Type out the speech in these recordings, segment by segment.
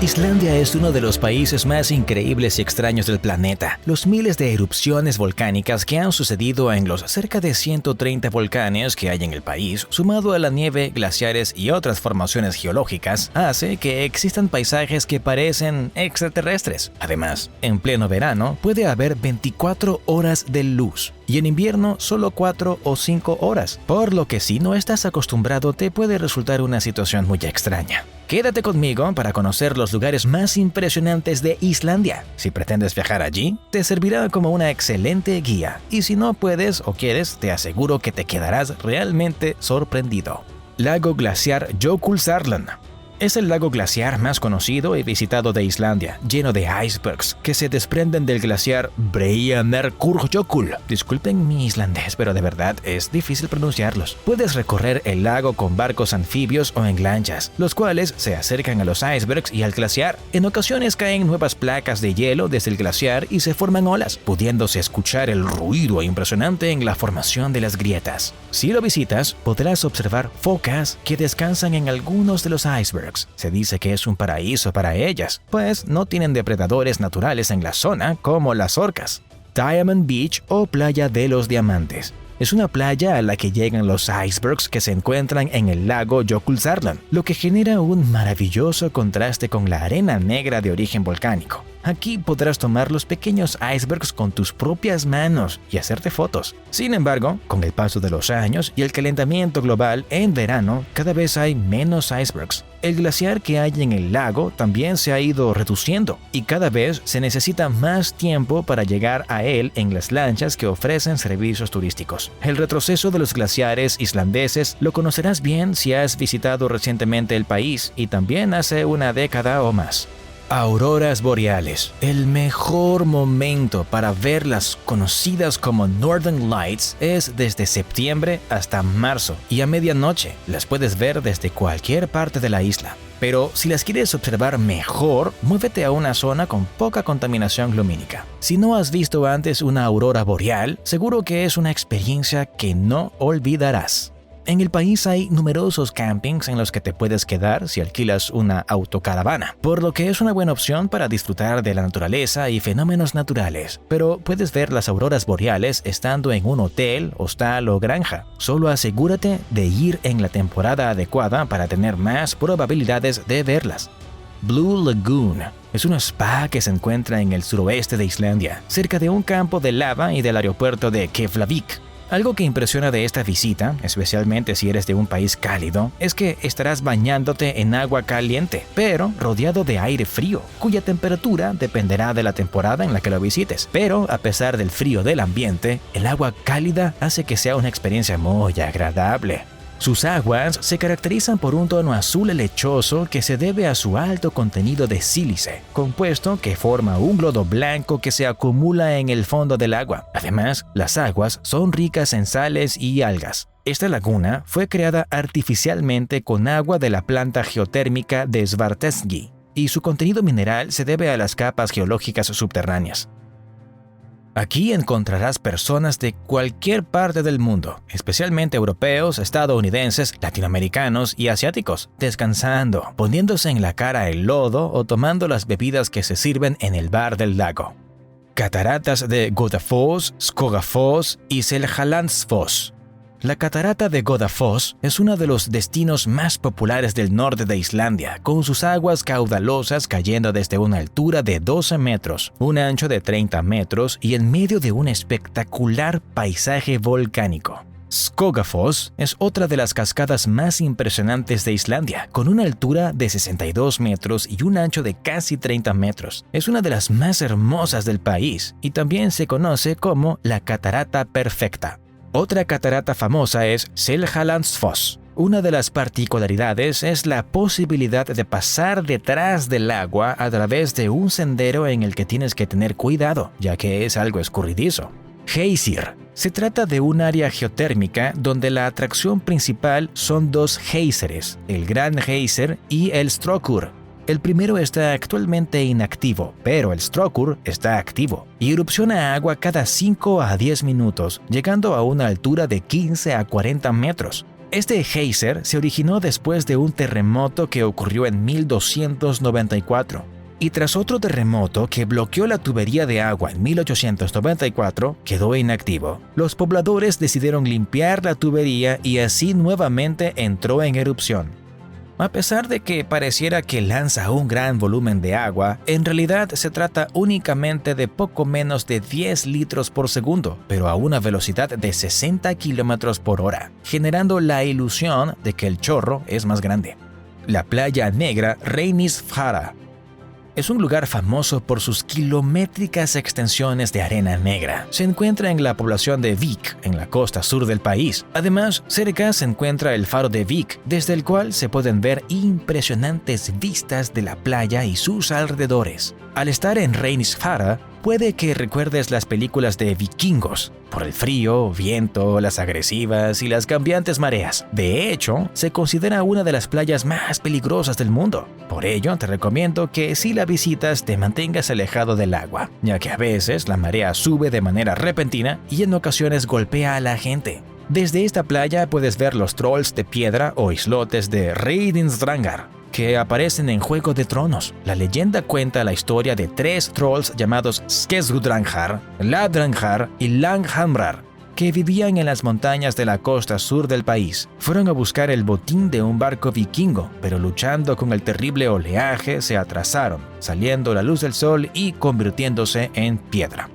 Islandia es uno de los países más increíbles y extraños del planeta. Los miles de erupciones volcánicas que han sucedido en los cerca de 130 volcanes que hay en el país, sumado a la nieve, glaciares y otras formaciones geológicas, hace que existan paisajes que parecen extraterrestres. Además, en pleno verano puede haber 24 horas de luz y en invierno solo 4 o 5 horas, por lo que si no estás acostumbrado te puede resultar una situación muy extraña. Quédate conmigo para conocer los lugares más impresionantes de Islandia. Si pretendes viajar allí, te servirá como una excelente guía. Y si no puedes o quieres, te aseguro que te quedarás realmente sorprendido. Lago glaciar Jökulsárlón. Es el lago glaciar más conocido y visitado de Islandia, lleno de icebergs que se desprenden del glaciar Breiðamerkurjökull. Disculpen mi islandés, pero de verdad es difícil pronunciarlos. Puedes recorrer el lago con barcos anfibios o en lanchas, los cuales se acercan a los icebergs y al glaciar. En ocasiones caen nuevas placas de hielo desde el glaciar y se forman olas, pudiéndose escuchar el ruido impresionante en la formación de las grietas. Si lo visitas, podrás observar focas que descansan en algunos de los icebergs. Se dice que es un paraíso para ellas, pues no tienen depredadores naturales en la zona como las orcas. Diamond Beach o Playa de los Diamantes. Es una playa a la que llegan los icebergs que se encuentran en el lago Jökulsárlón, lo que genera un maravilloso contraste con la arena negra de origen volcánico. Aquí podrás tomar los pequeños icebergs con tus propias manos y hacerte fotos. Sin embargo, con el paso de los años y el calentamiento global, en verano cada vez hay menos icebergs. El glaciar que hay en el lago también se ha ido reduciendo y cada vez se necesita más tiempo para llegar a él en las lanchas que ofrecen servicios turísticos. El retroceso de los glaciares islandeses lo conocerás bien si has visitado recientemente el país y también hace una década o más. Auroras boreales. El mejor momento para ver las conocidas como Northern Lights es desde septiembre hasta marzo y a medianoche las puedes ver desde cualquier parte de la isla. Pero si las quieres observar mejor, muévete a una zona con poca contaminación lumínica. Si no has visto antes una aurora boreal, seguro que es una experiencia que no olvidarás. En el país hay numerosos campings en los que te puedes quedar si alquilas una autocaravana, por lo que es una buena opción para disfrutar de la naturaleza y fenómenos naturales. Pero puedes ver las auroras boreales estando en un hotel, hostal o granja. Solo asegúrate de ir en la temporada adecuada para tener más probabilidades de verlas. Blue Lagoon es un spa que se encuentra en el suroeste de Islandia, cerca de un campo de lava y del aeropuerto de Keflavik. Algo que impresiona de esta visita, especialmente si eres de un país cálido, es que estarás bañándote en agua caliente, pero rodeado de aire frío, cuya temperatura dependerá de la temporada en la que lo visites. Pero a pesar del frío del ambiente, el agua cálida hace que sea una experiencia muy agradable. Sus aguas se caracterizan por un tono azul lechoso que se debe a su alto contenido de sílice, compuesto que forma un lodo blanco que se acumula en el fondo del agua. Además, las aguas son ricas en sales y algas. Esta laguna fue creada artificialmente con agua de la planta geotérmica de Svartsengi, y su contenido mineral se debe a las capas geológicas subterráneas. Aquí encontrarás personas de cualquier parte del mundo, especialmente europeos, estadounidenses, latinoamericanos y asiáticos, descansando, poniéndose en la cara el lodo o tomando las bebidas que se sirven en el bar del lago. Cataratas de Godafoss, Skogafoss y Seljalandsfoss. La catarata de Godafoss es uno de los destinos más populares del norte de Islandia, con sus aguas caudalosas cayendo desde una altura de 12 metros, un ancho de 30 metros y en medio de un espectacular paisaje volcánico. Skogafoss es otra de las cascadas más impresionantes de Islandia, con una altura de 62 metros y un ancho de casi 30 metros. Es una de las más hermosas del país y también se conoce como la catarata perfecta. Otra catarata famosa es Seljalandsfoss. Una de las particularidades es la posibilidad de pasar detrás del agua a través de un sendero en el que tienes que tener cuidado, ya que es algo escurridizo. Geysir. Se trata de un área geotérmica donde la atracción principal son dos géiseres, el Gran Geyser y el Strókur. El primero está actualmente inactivo, pero el Strókur está activo y erupciona agua cada 5 a 10 minutos, llegando a una altura de 15 a 40 metros. Este geyser se originó después de un terremoto que ocurrió en 1294. Y tras otro terremoto que bloqueó la tubería de agua en 1894, quedó inactivo. Los pobladores decidieron limpiar la tubería y así nuevamente entró en erupción. A pesar de que pareciera que lanza un gran volumen de agua, en realidad se trata únicamente de poco menos de 10 litros por segundo, pero a una velocidad de 60 kilómetros por hora, generando la ilusión de que el chorro es más grande. La playa negra Reynisfjara es un lugar famoso por sus kilométricas extensiones de arena negra. Se encuentra en la población de Vik, en la costa sur del país. Además, cerca se encuentra el faro de Vik, desde el cual se pueden ver impresionantes vistas de la playa y sus alrededores. Al estar en Reynisfjara, puede que recuerdes las películas de vikingos, por el frío, viento, las agresivas y las cambiantes mareas. De hecho, se considera una de las playas más peligrosas del mundo. Por ello, te recomiendo que si la visitas te mantengas alejado del agua, ya que a veces la marea sube de manera repentina y en ocasiones golpea a la gente. Desde esta playa puedes ver los trolls de piedra o islotes de Reynisdrangar, que aparecen en Juego de Tronos. La leyenda cuenta la historia de 3 trolls llamados Skesgudranjar, Ladranjar y Langhamrar, que vivían en las montañas de la costa sur del país. Fueron a buscar el botín de un barco vikingo, pero luchando con el terrible oleaje se atrasaron, saliendo la luz del sol y convirtiéndose en piedra.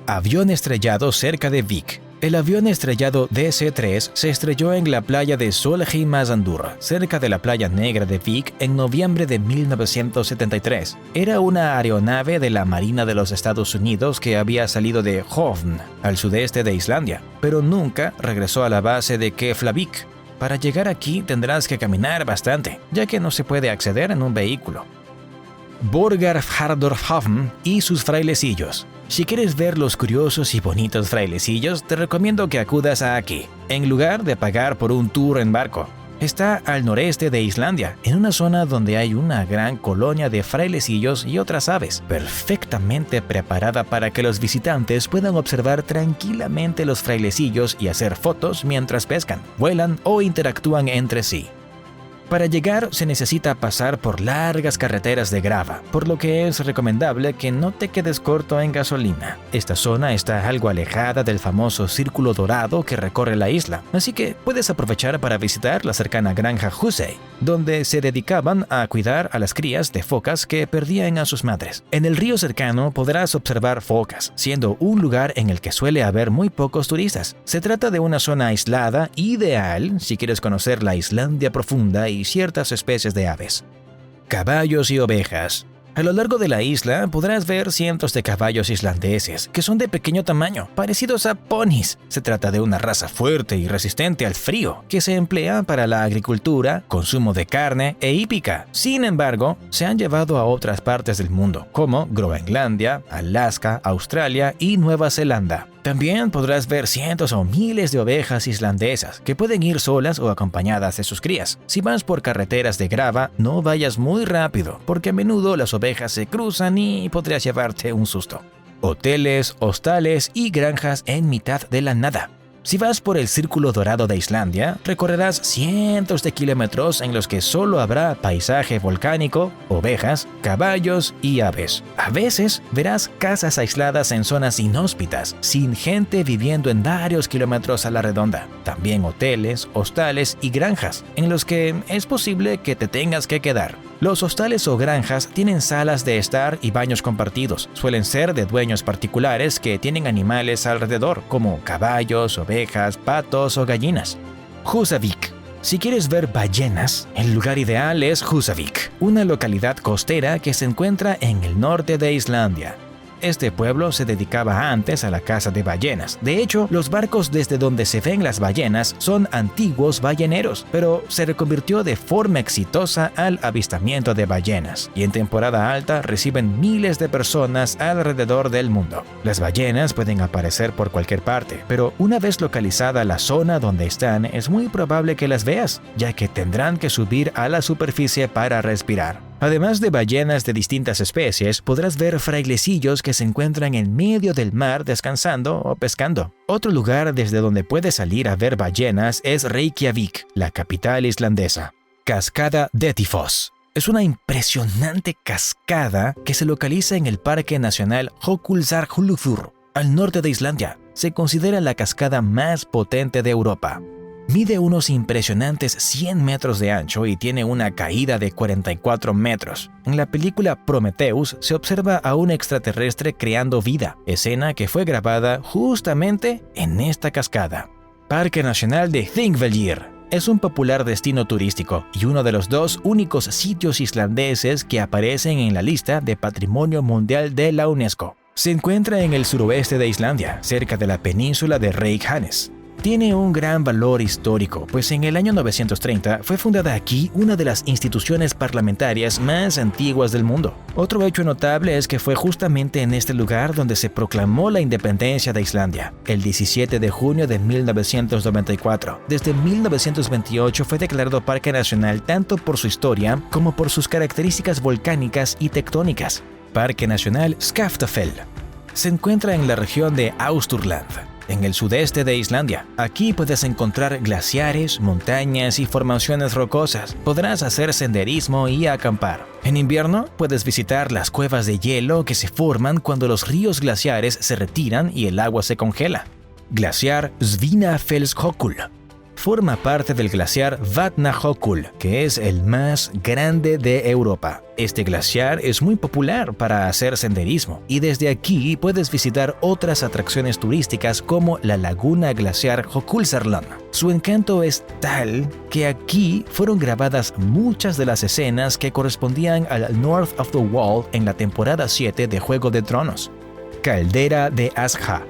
Avión estrellado cerca de Vik. El avión estrellado DC-3 se estrelló en la playa de Solheimazandur, cerca de la playa negra de Vik, en noviembre de 1973. Era una aeronave de la Marina de los Estados Unidos que había salido de Hovn, al sudeste de Islandia, pero nunca regresó a la base de Keflavik. Para llegar aquí tendrás que caminar bastante, ya que no se puede acceder en un vehículo. Borgarfjörður y sus frailecillos. Si quieres ver los curiosos y bonitos frailecillos, te recomiendo que acudas a aquí, en lugar de pagar por un tour en barco. Está al noreste de Islandia, en una zona donde hay una gran colonia de frailecillos y otras aves, perfectamente preparada para que los visitantes puedan observar tranquilamente los frailecillos y hacer fotos mientras pescan, vuelan o interactúan entre sí. Para llegar se necesita pasar por largas carreteras de grava, por lo que es recomendable que no te quedes corto en gasolina. Esta zona está algo alejada del famoso círculo dorado que recorre la isla, así que puedes aprovechar para visitar la cercana granja Husey, donde se dedicaban a cuidar a las crías de focas que perdían a sus madres. En el río cercano podrás observar focas, siendo un lugar en el que suele haber muy pocos turistas. Se trata de una zona aislada, ideal si quieres conocer la Islandia profunda y ciertas especies de aves. Caballos y ovejas. A lo largo de la isla podrás ver cientos de caballos islandeses, que son de pequeño tamaño, parecidos a ponis. Se trata de una raza fuerte y resistente al frío, que se emplea para la agricultura, consumo de carne e hípica. Sin embargo, se han llevado a otras partes del mundo, como Groenlandia, Alaska, Australia y Nueva Zelanda. También podrás ver cientos o miles de ovejas islandesas que pueden ir solas o acompañadas de sus crías. Si vas por carreteras de grava, no vayas muy rápido, porque a menudo las ovejas se cruzan y podrías llevarte un susto. Hoteles, hostales y granjas en mitad de la nada. Si vas por el Círculo Dorado de Islandia, recorrerás cientos de kilómetros en los que solo habrá paisaje volcánico, ovejas, caballos y aves. A veces verás casas aisladas en zonas inhóspitas, sin gente viviendo en varios kilómetros a la redonda. También hoteles, hostales y granjas, en los que es posible que te tengas que quedar. Los hostales o granjas tienen salas de estar y baños compartidos. Suelen ser de dueños particulares que tienen animales alrededor, como caballos, ovejas, patos o gallinas. Húsavík. Si quieres ver ballenas, el lugar ideal es Húsavík, una localidad costera que se encuentra en el norte de Islandia. Este pueblo se dedicaba antes a la caza de ballenas. De hecho, los barcos desde donde se ven las ballenas son antiguos balleneros, pero se reconvirtió de forma exitosa al avistamiento de ballenas, y en temporada alta reciben miles de personas alrededor del mundo. Las ballenas pueden aparecer por cualquier parte, pero una vez localizada la zona donde están, es muy probable que las veas, ya que tendrán que subir a la superficie para respirar. Además de ballenas de distintas especies, podrás ver frailecillos que se encuentran en medio del mar descansando o pescando. Otro lugar desde donde puedes salir a ver ballenas es Reykjavik, la capital islandesa. Cascada Dettifoss. Es una impresionante cascada que se localiza en el Parque Nacional Jökulsárlókur, al norte de Islandia. Se considera la cascada más potente de Europa. Mide unos impresionantes 100 metros de ancho y tiene una caída de 44 metros. En la película Prometheus se observa a un extraterrestre creando vida, escena que fue grabada justamente en esta cascada. Parque Nacional de Thingvellir. Es un popular destino turístico y uno de los 2 únicos sitios islandeses que aparecen en la lista de Patrimonio Mundial de la UNESCO. Se encuentra en el suroeste de Islandia, cerca de la península de Reykjanes. Tiene un gran valor histórico, pues en el año 930 fue fundada aquí una de las instituciones parlamentarias más antiguas del mundo. Otro hecho notable es que fue justamente en este lugar donde se proclamó la independencia de Islandia, el 17 de junio de 1994. Desde 1928 fue declarado Parque Nacional tanto por su historia como por sus características volcánicas y tectónicas. Parque Nacional Skaftafell. Se encuentra en la región de Austurland, en el sudeste de Islandia. Aquí puedes encontrar glaciares, montañas y formaciones rocosas. Podrás hacer senderismo y acampar. En invierno puedes visitar las cuevas de hielo que se forman cuando los ríos glaciares se retiran y el agua se congela. Glaciar Svinafellsjökull. Forma parte del glaciar Vatnajökull, que es el más grande de Europa. Este glaciar es muy popular para hacer senderismo y desde aquí puedes visitar otras atracciones turísticas como la laguna glaciar Jökulsárlón. Su encanto es tal que aquí fueron grabadas muchas de las escenas que correspondían al North of the Wall en la temporada 7 de Juego de Tronos. Caldera de Asja.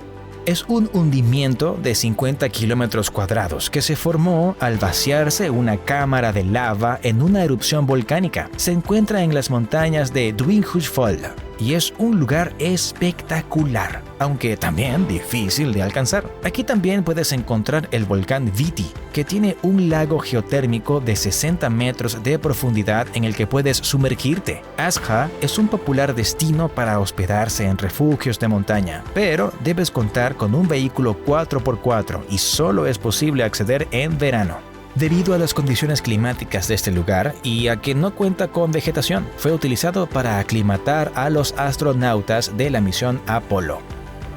Es un hundimiento de 50 kilómetros cuadrados que se formó al vaciarse una cámara de lava en una erupción volcánica. Se encuentra en las montañas de Dvínhúsfjöll y es un lugar espectacular, aunque también difícil de alcanzar. Aquí también puedes encontrar el volcán Viti, que tiene un lago geotérmico de 60 metros de profundidad en el que puedes sumergirte. Asja es un popular destino para hospedarse en refugios de montaña, pero debes contar con un vehículo 4x4 y solo es posible acceder en verano. Debido a las condiciones climáticas de este lugar y a que no cuenta con vegetación, fue utilizado para aclimatar a los astronautas de la misión Apolo.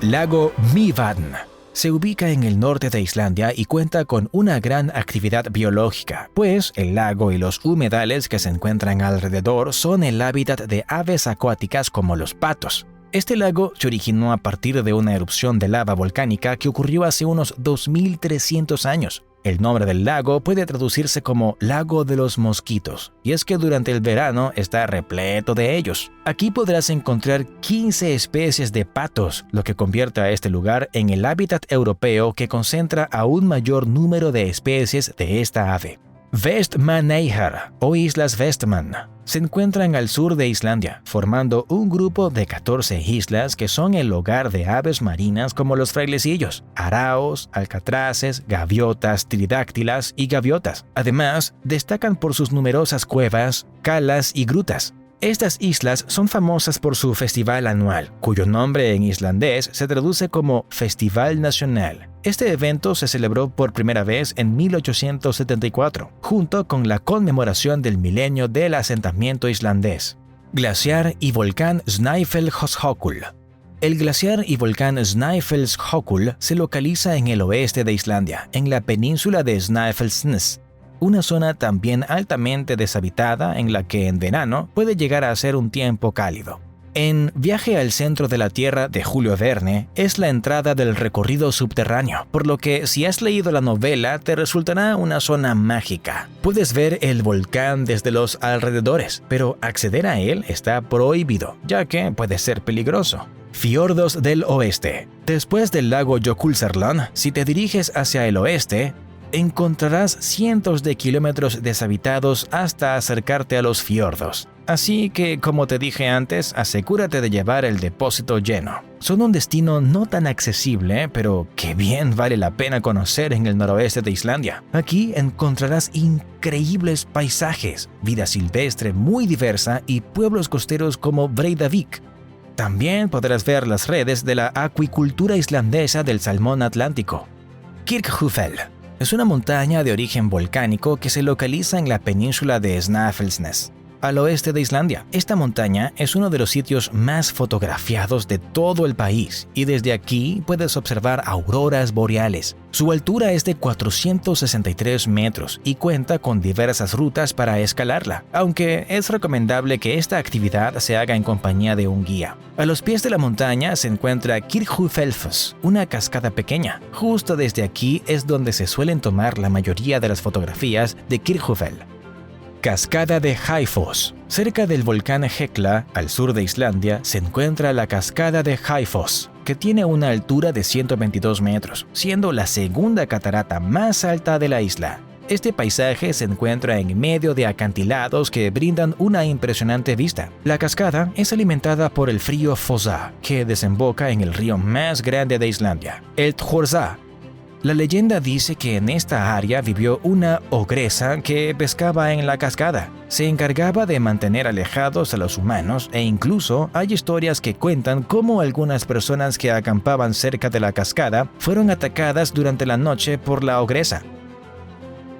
Lago Mývatn. Se ubica en el norte de Islandia y cuenta con una gran actividad biológica, pues el lago y los humedales que se encuentran alrededor son el hábitat de aves acuáticas como los patos. Este lago se originó a partir de una erupción de lava volcánica que ocurrió hace unos 2300 años. El nombre del lago puede traducirse como Lago de los Mosquitos, y es que durante el verano está repleto de ellos. Aquí podrás encontrar 15 especies de patos, lo que convierte a este lugar en el hábitat europeo que concentra a un mayor número de especies de esta ave. Vestmannaeyjar o Islas Vestmann se encuentran al sur de Islandia, formando un grupo de 14 islas que son el hogar de aves marinas como los frailecillos, araos, alcatraces, gaviotas, tridáctilas y gaviotas. Además, destacan por sus numerosas cuevas, calas y grutas. Estas islas son famosas por su festival anual, cuyo nombre en islandés se traduce como Festival Nacional. Este evento se celebró por primera vez en 1874, junto con la conmemoración del milenio del asentamiento islandés. Glaciar y volcán Snæfellsjökull. El glaciar y volcán Snæfellsjökull se localiza en el oeste de Islandia, en la península de Snæfellsnes, una zona también altamente deshabitada en la que en verano puede llegar a ser un tiempo cálido. En Viaje al centro de la Tierra de Julio Verne es la entrada del recorrido subterráneo, por lo que si has leído la novela te resultará una zona mágica. Puedes ver el volcán desde los alrededores, pero acceder a él está prohibido, ya que puede ser peligroso. Fiordos del oeste. Después del lago Jökulsárlón, si te diriges hacia el oeste, Encontrarás cientos de kilómetros deshabitados hasta acercarte a los fiordos. Así que, como te dije antes, asegúrate de llevar el depósito lleno. Son un destino no tan accesible, pero que bien vale la pena conocer en el noroeste de Islandia. Aquí encontrarás increíbles paisajes, vida silvestre muy diversa y pueblos costeros como Breidavik. También podrás ver las redes de la acuicultura islandesa del salmón atlántico. Kirkjufell es una montaña de origen volcánico que se localiza en la península de Snæfellsnes, al oeste de Islandia. Esta montaña es uno de los sitios más fotografiados de todo el país y desde aquí puedes observar auroras boreales. Su altura es de 463 metros y cuenta con diversas rutas para escalarla, aunque es recomendable que esta actividad se haga en compañía de un guía. A los pies de la montaña se encuentra Kirkjufellfoss, una cascada pequeña. Justo desde aquí es donde se suelen tomar la mayoría de las fotografías de Kirkjufell. Cascada de Hæfoss. Cerca del volcán Hekla, al sur de Islandia, se encuentra la Cascada de Hæfoss, que tiene una altura de 122 metros, siendo la segunda catarata más alta de la isla. Este paisaje se encuentra en medio de acantilados que brindan una impresionante vista. La cascada es alimentada por el río Fossa, que desemboca en el río más grande de Islandia, el Thjorsá. La leyenda dice que en esta área vivió una ogresa que pescaba en la cascada. Se encargaba de mantener alejados a los humanos e incluso hay historias que cuentan cómo algunas personas que acampaban cerca de la cascada fueron atacadas durante la noche por la ogresa.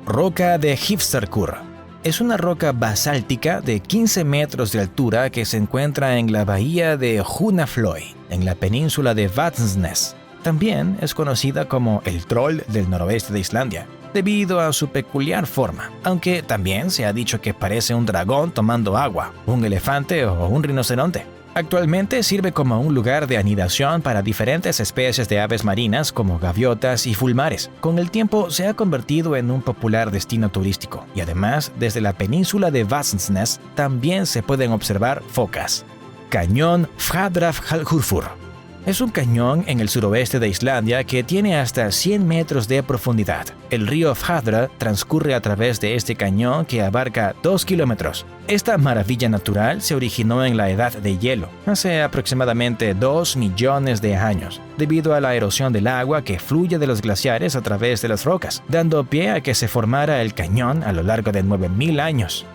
Roca de Hifsarkur. Es una roca basáltica de 15 metros de altura que se encuentra en la bahía de Hunaflói, en la península de Vatnsnes. También es conocida como el troll del noroeste de Islandia, debido a su peculiar forma, aunque también se ha dicho que parece un dragón tomando agua, un elefante o un rinoceronte. Actualmente sirve como un lugar de anidación para diferentes especies de aves marinas como gaviotas y fulmares. Con el tiempo se ha convertido en un popular destino turístico y además desde la península de Vatnsnes también se pueden observar focas. Cañón Fjaðrafjallhurfur. Es un cañón en el suroeste de Islandia que tiene hasta 100 metros de profundidad. El río Fjaðra transcurre a través de este cañón que abarca 2 kilómetros. Esta maravilla natural se originó en la edad de hielo, hace aproximadamente 2 millones de años, debido a la erosión del agua que fluye de los glaciares a través de las rocas, dando pie a que se formara el cañón a lo largo de 9000 años.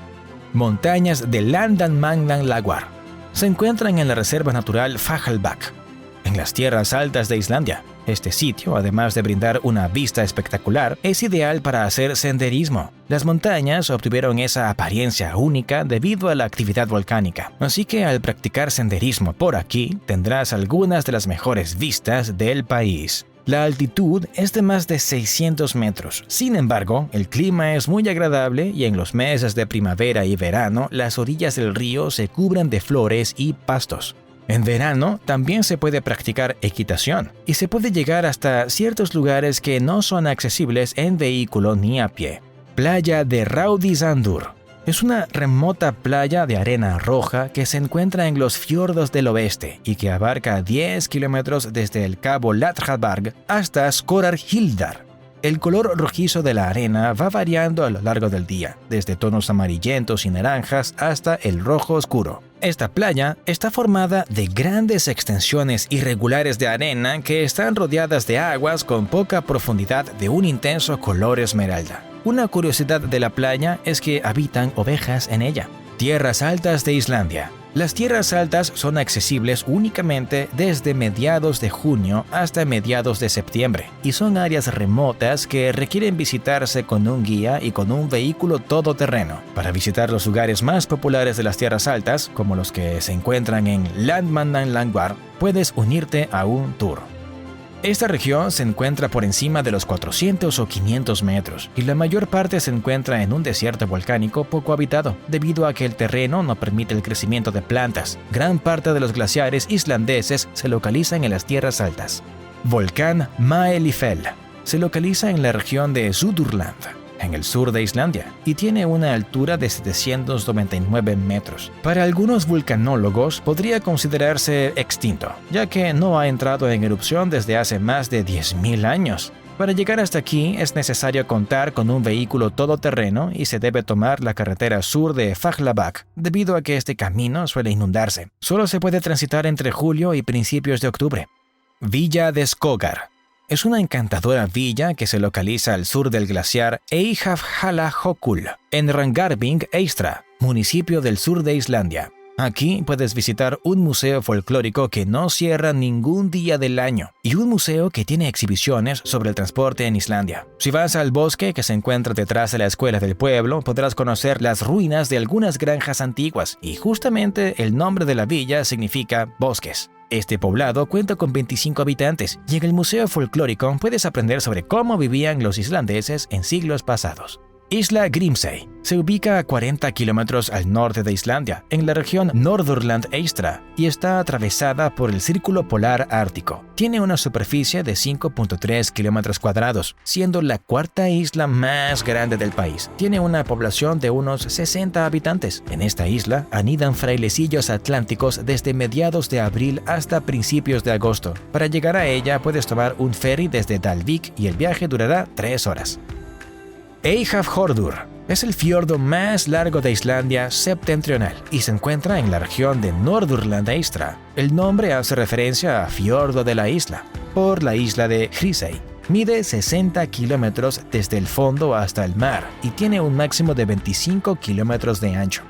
Montañas de Landmannalaugar. Se encuentran en la reserva natural Fjallavatn, en las tierras altas de Islandia. Este sitio, además de brindar una vista espectacular, es ideal para hacer senderismo. Las montañas obtuvieron esa apariencia única debido a la actividad volcánica, así que al practicar senderismo por aquí, tendrás algunas de las mejores vistas del país. La altitud es de más de 600 metros. Sin embargo, el clima es muy agradable y en los meses de primavera y verano, las orillas del río se cubren de flores y pastos. En verano también se puede practicar equitación y se puede llegar hasta ciertos lugares que no son accesibles en vehículo ni a pie. Playa de Raudisandur. Es una remota playa de arena roja que se encuentra en los fiordos del oeste y que abarca 10 kilómetros desde el cabo Lathrabjarg hasta Skorarhildar. El color rojizo de la arena va variando a lo largo del día, desde tonos amarillentos y naranjas hasta el rojo oscuro. Esta playa está formada de grandes extensiones irregulares de arena que están rodeadas de aguas con poca profundidad de un intenso color esmeralda. Una curiosidad de la playa es que habitan ovejas en ella. Tierras altas de Islandia. Las tierras altas son accesibles únicamente desde mediados de junio hasta mediados de septiembre y son áreas remotas que requieren visitarse con un guía y con un vehículo todoterreno. Para visitar los lugares más populares de las tierras altas, como los que se encuentran en Landmannalaugar, puedes unirte a un tour. Esta región se encuentra por encima de los 400 o 500 metros y la mayor parte se encuentra en un desierto volcánico poco habitado, debido a que el terreno no permite el crecimiento de plantas. Gran parte de los glaciares islandeses se localizan en las tierras altas. Volcán Maelifell se localiza en la región de Sudurland, en el sur de Islandia, y tiene una altura de 799 metros. Para algunos vulcanólogos podría considerarse extinto, ya que no ha entrado en erupción desde hace más de 10.000 años. Para llegar hasta aquí es necesario contar con un vehículo todoterreno y se debe tomar la carretera sur de Faghlabak, debido a que este camino suele inundarse. Solo se puede transitar entre julio y principios de octubre. Villa de Skogar. Es una encantadora villa que se localiza al sur del glaciar Eyjafjallajökull, en Rangarbing Eystra, municipio del sur de Islandia. Aquí puedes visitar un museo folclórico que no cierra ningún día del año y un museo que tiene exhibiciones sobre el transporte en Islandia. Si vas al bosque que se encuentra detrás de la escuela del pueblo, podrás conocer las ruinas de algunas granjas antiguas y justamente el nombre de la villa significa bosques. Este poblado cuenta con 25 habitantes y en el museo folclórico puedes aprender sobre cómo vivían los islandeses en siglos pasados. Isla Grímsey se ubica a 40 kilómetros al norte de Islandia, en la región Norðurland Eystra, y está atravesada por el Círculo Polar Ártico. Tiene una superficie de 5.3 kilómetros cuadrados, siendo la cuarta isla más grande del país. Tiene una población de unos 60 habitantes. En esta isla anidan frailecillos atlánticos desde mediados de abril hasta principios de agosto. Para llegar a ella puedes tomar un ferry desde Dalvík y el viaje durará 3 horas. Eyjafjörður es el fiordo más largo de Islandia septentrional y se encuentra en la región de Norðurland Eystra. El nombre hace referencia a fiordo de la isla, por la isla de Hrísey. Mide 60 kilómetros desde el fondo hasta el mar y tiene un máximo de 25 kilómetros de ancho.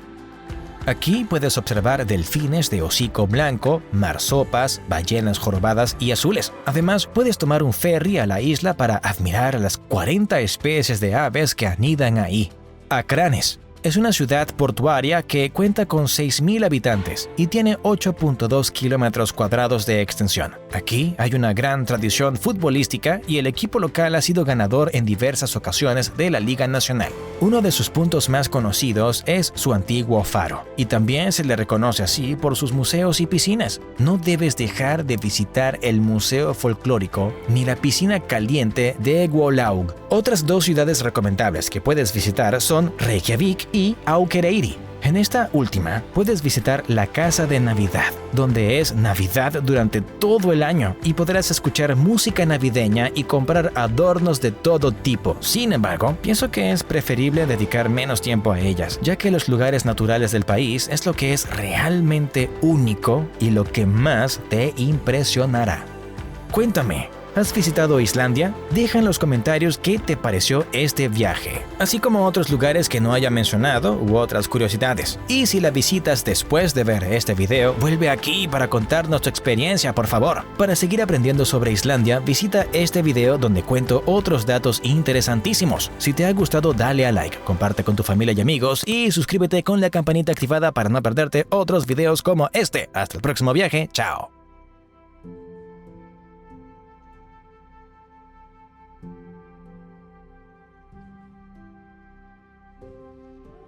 Aquí puedes observar delfines de hocico blanco, marsopas, ballenas jorobadas y azules. Además, puedes tomar un ferry a la isla para admirar a las 40 especies de aves que anidan ahí. Akranes es una ciudad portuaria que cuenta con 6.000 habitantes y tiene 8.2 kilómetros cuadrados de extensión. Aquí hay una gran tradición futbolística y el equipo local ha sido ganador en diversas ocasiones de la Liga Nacional. Uno de sus puntos más conocidos es su antiguo faro, y también se le reconoce así por sus museos y piscinas. No debes dejar de visitar el Museo Folclórico ni la piscina caliente de Gullaug. Otras 2 ciudades recomendables que puedes visitar son Reykjavik y Akureyri. En esta última puedes visitar la Casa de Navidad, donde es Navidad durante todo el año y podrás escuchar música navideña y comprar adornos de todo tipo. Sin embargo, pienso que es preferible dedicar menos tiempo a ellas, ya que los lugares naturales del país es lo que es realmente único y lo que más te impresionará. Cuéntame, ¿has visitado Islandia? Deja en los comentarios qué te pareció este viaje, así como otros lugares que no haya mencionado u otras curiosidades. Y si la visitas después de ver este video, vuelve aquí para contarnos tu experiencia, por favor. Para seguir aprendiendo sobre Islandia, visita este video donde cuento otros datos interesantísimos. Si te ha gustado, dale a like, comparte con tu familia y amigos y suscríbete con la campanita activada para no perderte otros videos como este. Hasta el próximo viaje, chao.